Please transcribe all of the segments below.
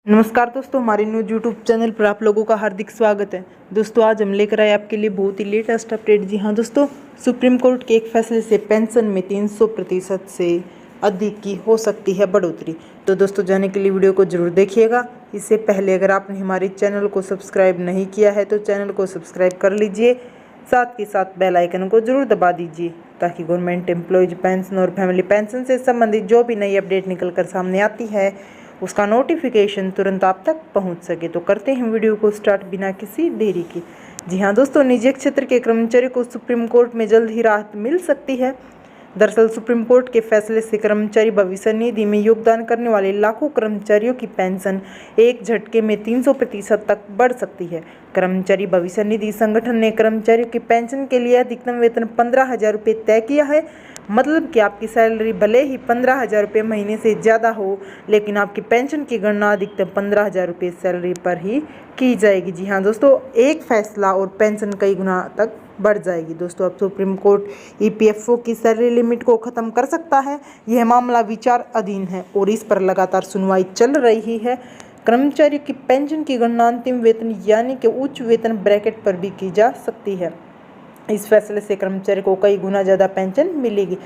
नमस्कार दोस्तों, हमारे न्यूज यूट्यूब चैनल पर आप लोगों का हार्दिक स्वागत है। दोस्तों आज हम लेकर आए आपके लिए बहुत ही लेटेस्ट अपडेट। जी हाँ दोस्तों, सुप्रीम कोर्ट के एक फैसले से पेंशन में 300% से अधिक की हो सकती है बढ़ोतरी। तो दोस्तों जाने के लिए वीडियो को जरूर देखिएगा। इससे पहले अगर आपने हमारे चैनल को सब्सक्राइब नहीं किया है तो चैनल को सब्सक्राइब कर लीजिए, साथ के साथ बेल आइकन को जरूर दबा दीजिए ताकि गवर्नमेंट एम्प्लॉयज पेंशन और फैमिली पेंशन से संबंधित जो भी नई अपडेट निकल कर सामने आती है उसका नोटिफिकेशन तुरंत आप तक पहुंच सके। तो करते हैं वीडियो को स्टार्ट बिना किसी देरी के। जी हाँ दोस्तों, निजी क्षेत्र के कर्मचारियों को सुप्रीम कोर्ट में जल्द ही राहत मिल सकती है। दरअसल सुप्रीम कोर्ट के फैसले से कर्मचारी भविष्य निधि में योगदान करने वाले लाखों कर्मचारियों की पेंशन एक झटके में 300% तक बढ़ सकती है। कर्मचारी भविष्य निधि संगठन ने कर्मचारियों की पेंशन के लिए अधिकतम वेतन 15,000 रुपये तय किया है। मतलब कि आपकी सैलरी भले ही 15,000 रुपये महीने से ज़्यादा हो, लेकिन आपकी पेंशन की गणना अधिकतम 15,000 रुपये सैलरी पर ही की जाएगी। जी हाँ दोस्तों, एक फैसला और पेंशन कई गुना तक बढ़ जाएगी। दोस्तों अब सुप्रीम कोर्ट ईपीएफओ की सैलरी लिमिट को ख़त्म कर सकता है। यह मामला विचार अधीन है और इस पर लगातार सुनवाई चल रही है। कर्मचारियों की पेंशन की गणना अंतिम वेतन यानी कि उच्च वेतन ब्रैकेट पर भी की जा सकती है। इस फैसले से कर्मचारी को कई गुना ज़्यादा पेंशन मिलेगी।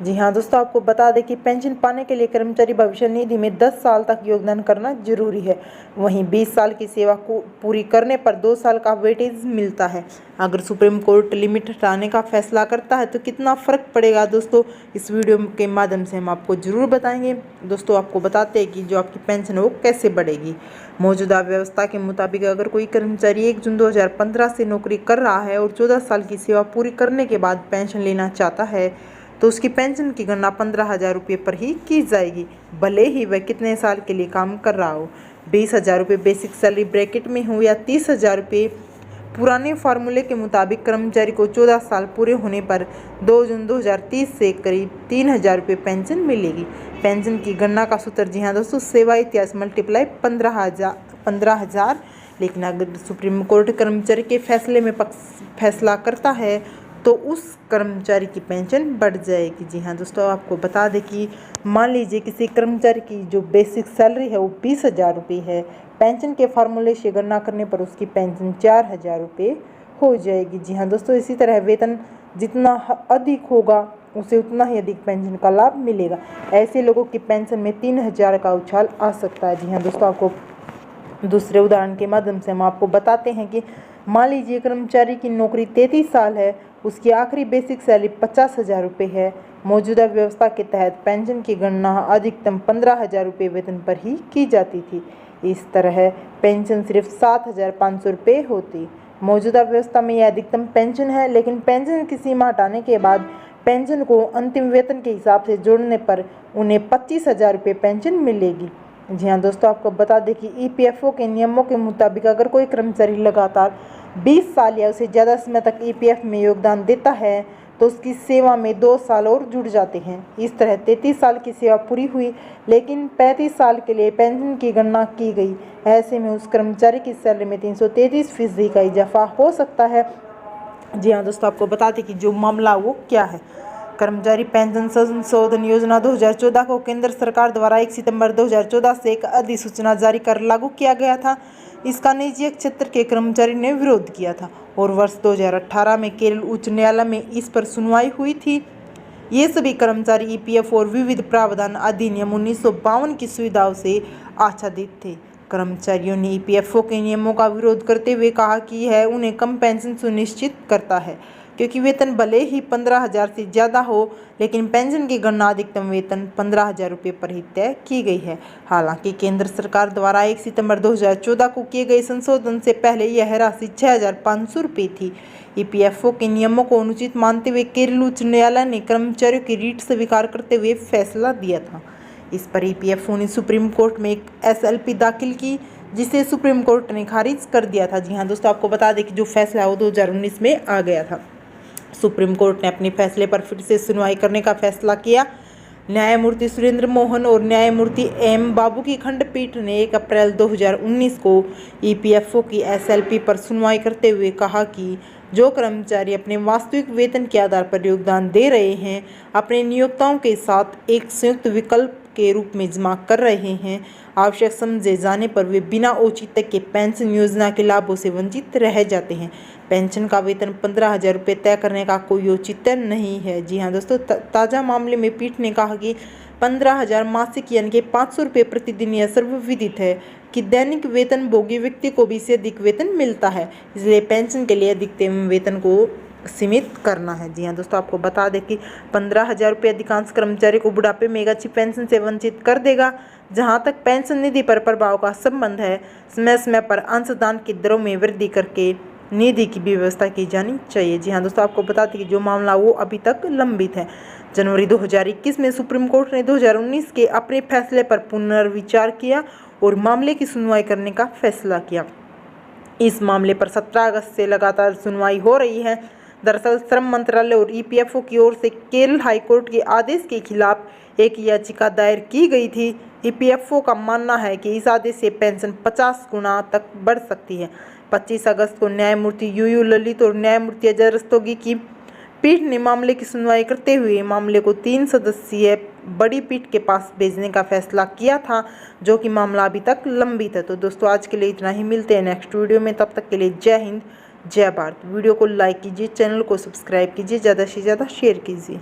जी हाँ दोस्तों, आपको बता दें कि पेंशन पाने के लिए कर्मचारी भविष्य निधि में 10 साल तक योगदान करना जरूरी है। वहीं 20 साल की सेवा को पूरी करने पर 2 साल का वेटेज मिलता है। अगर सुप्रीम कोर्ट लिमिट हटाने का फैसला करता है तो कितना फ़र्क पड़ेगा दोस्तों, इस वीडियो के माध्यम से हम आपको ज़रूर बताएंगे। दोस्तों आपको बताते हैं कि जो आपकी पेंशन है वो कैसे बढ़ेगी। मौजूदा व्यवस्था के मुताबिक अगर कोई कर्मचारी 1 जून 2015 से नौकरी कर रहा है और 14 साल की सेवा पूरी करने के बाद पेंशन लेना चाहता है तो उसकी पेंशन की गणना 15,000 रुपये पर ही की जाएगी, भले ही वह कितने साल के लिए काम कर रहा हो। 20,000 रुपये बेसिक सैलरी ब्रैकेट में हो या 30,000 रुपये। पुराने फार्मूले के मुताबिक कर्मचारी को 14 साल पूरे होने पर 2 जून 2030 से करीब 3,000 रुपये पेंशन मिलेगी। पेंशन की गणना का सूत्र जी हाँ दोस्तों, सेवा इतिहास मल्टीप्लाई 15,000। लेकिन अगर सुप्रीम कोर्ट कर्मचारी के फैसले में फैसला करता है तो उस कर्मचारी की पेंशन बढ़ जाएगी। जी हाँ दोस्तों, आपको बता दें कि मान लीजिए किसी कर्मचारी की जो बेसिक सैलरी है वो 20,000 रुपये है, पेंशन के फार्मूले से गणना करने पर उसकी पेंशन 4,000 रुपये हो जाएगी। जी हाँ दोस्तों, इसी तरह वेतन जितना अधिक होगा उसे उतना ही अधिक पेंशन का लाभ मिलेगा। ऐसे लोगों की पेंशन में 3,000 का उछाल आ सकता है। जी हाँ दोस्तों, आपको दूसरे उदाहरण के माध्यम से हम आपको बताते हैं कि मान लीजिए कर्मचारी की नौकरी 33 साल है, उसकी आखिरी बेसिक सैलरी 50,000 रुपये है। मौजूदा व्यवस्था के तहत पेंशन की गणना अधिकतम 15,000 रुपये वेतन पर ही की जाती थी। इस तरह पेंशन सिर्फ 7,500 रुपये होती। मौजूदा व्यवस्था में यह अधिकतम पेंशन है, लेकिन पेंशन की सीमा हटाने के बाद पेंशन को अंतिम वेतन के हिसाब से जोड़ने पर उन्हें 25,000 रुपये पेंशन मिलेगी। जी हाँ दोस्तों, आपको बता दें कि ईपीएफओ के नियमों के मुताबिक अगर कोई कर्मचारी लगातार 20 साल या उससे ज़्यादा समय तक ईपीएफ में योगदान देता है तो उसकी सेवा में 2 साल और जुड़ जाते हैं। इस तरह 33 साल की सेवा पूरी हुई, लेकिन 35 साल के लिए पेंशन की गणना की गई। ऐसे में उस कर्मचारी की सैलरी में 333% का इजाफा हो सकता है। जी हाँ दोस्तों, आपको बता दें कि जो मामला वो क्या है। कर्मचारी पेंशन संशोधन योजना 2014 को केंद्र सरकार द्वारा 1 सितंबर 2014 से एक अधिसूचना जारी कर लागू किया गया था। इसका निजी क्षेत्र के कर्मचारी ने विरोध किया था और वर्ष 2018 में केरल उच्च न्यायालय में इस पर सुनवाई हुई थी। ये सभी कर्मचारी ईपीएफ और विविध प्रावधान अधिनियम 1952 की सुविधाओं से आच्छादित थे। कर्मचारियों ने ईपीएफओ के नियमों का विरोध करते हुए कहा कि यह उन्हें कम पेंशन सुनिश्चित करता है, क्योंकि वेतन भले ही 15,000 से ज़्यादा हो, लेकिन पेंशन की गणना अधिकतम वेतन 15,000 रुपये पर ही तय की गई है। हालांकि केंद्र सरकार द्वारा 1 सितंबर 2014 को किए गए संशोधन से पहले यह राशि 6,500 रुपये थी। ईपीएफओ के नियमों को अनुचित मानते हुए केरल उच्च न्यायालय ने कर्मचारियों की रीट स्वीकार करते हुए फैसला दिया था। इस पर ईपीएफओ ने सुप्रीम कोर्ट में एक एसएलपी दाखिल की, जिसे सुप्रीम कोर्ट ने खारिज कर दिया था। जी हाँ दोस्तों, आपको बता दें कि जो फैसला है वो 2019 में आ गया था। सुप्रीम कोर्ट ने अपने फैसले पर फिर से सुनवाई करने का फैसला किया। न्यायमूर्ति सुरेंद्र मोहन और न्यायमूर्ति एम बाबू की खंडपीठ ने 1 अप्रैल 2019 को ईपीएफओ की एसएलपी पर सुनवाई करते हुए कहा कि जो कर्मचारी अपने वास्तविक वेतन के आधार पर योगदान दे रहे हैं, अपने नियोक्ताओं के साथ एक संयुक्त विकल्प के रूप में जमा कर रहे हैं, आवश्यक समझे जाने पर वे बिना औचित्य के पेंशन योजना के लाभों से वंचित रह जाते हैं। पेंशन का वेतन 15,000 रुपये तय करने का कोई औचित्य नहीं है। जी हाँ दोस्तों, ताज़ा मामले में पीठ ने कहा कि 15,000 मासिक यानी कि 500 रुपये प्रतिदिन यह सर्वविदित है कि दैनिक वेतन भोगी व्यक्ति को भी इससे अधिक वेतन मिलता है, इसलिए पेंशन के लिए अधिकतम वेतन को सीमित करना है। जी हाँ दोस्तों, आपको बता दें कि 15,000 रुपये अधिकांश कर्मचारी को बुढ़ापे में एक अच्छी पेंशन से वंचित कर देगा। जहाँ तक पेंशन निधि पर प्रभाव का संबंध है, समय समय पर अंशदान की दरों में वृद्धि करके निधि की व्यवस्था की जानी चाहिए। जी हाँ दोस्तों, आपको बता दें कि जो मामला वो अभी तक लंबित है। जनवरी 2021 में सुप्रीम कोर्ट ने 2019 के अपने फैसले पर पुनर्विचार किया और मामले की सुनवाई करने का फैसला किया। इस मामले पर 17 अगस्त से लगातार सुनवाई हो रही है। दरअसल श्रम मंत्रालय और ईपीएफओ की ओर से केरल हाईकोर्ट के आदेश के खिलाफ एक याचिका दायर की गई थी। ईपीएफओ का मानना है कि इस आदेश से पेंशन 50 गुना तक बढ़ सकती है। 25 अगस्त को न्यायमूर्ति यूयू ललित और न्यायमूर्ति अजय रस्तोगी की पीठ ने मामले की सुनवाई करते हुए मामले को 3 सदस्यीय बड़ी पीठ के पास भेजने का फैसला किया था, जो कि मामला अभी तक लंबित है। तो दोस्तों, आज के लिए इतना ही। मिलते हैं नेक्स्ट वीडियो में, तब तक के लिए जय हिंद, जय भारत। वीडियो को लाइक कीजिए, चैनल को सब्सक्राइब कीजिए, ज़्यादा से ज़्यादा शेयर कीजिए।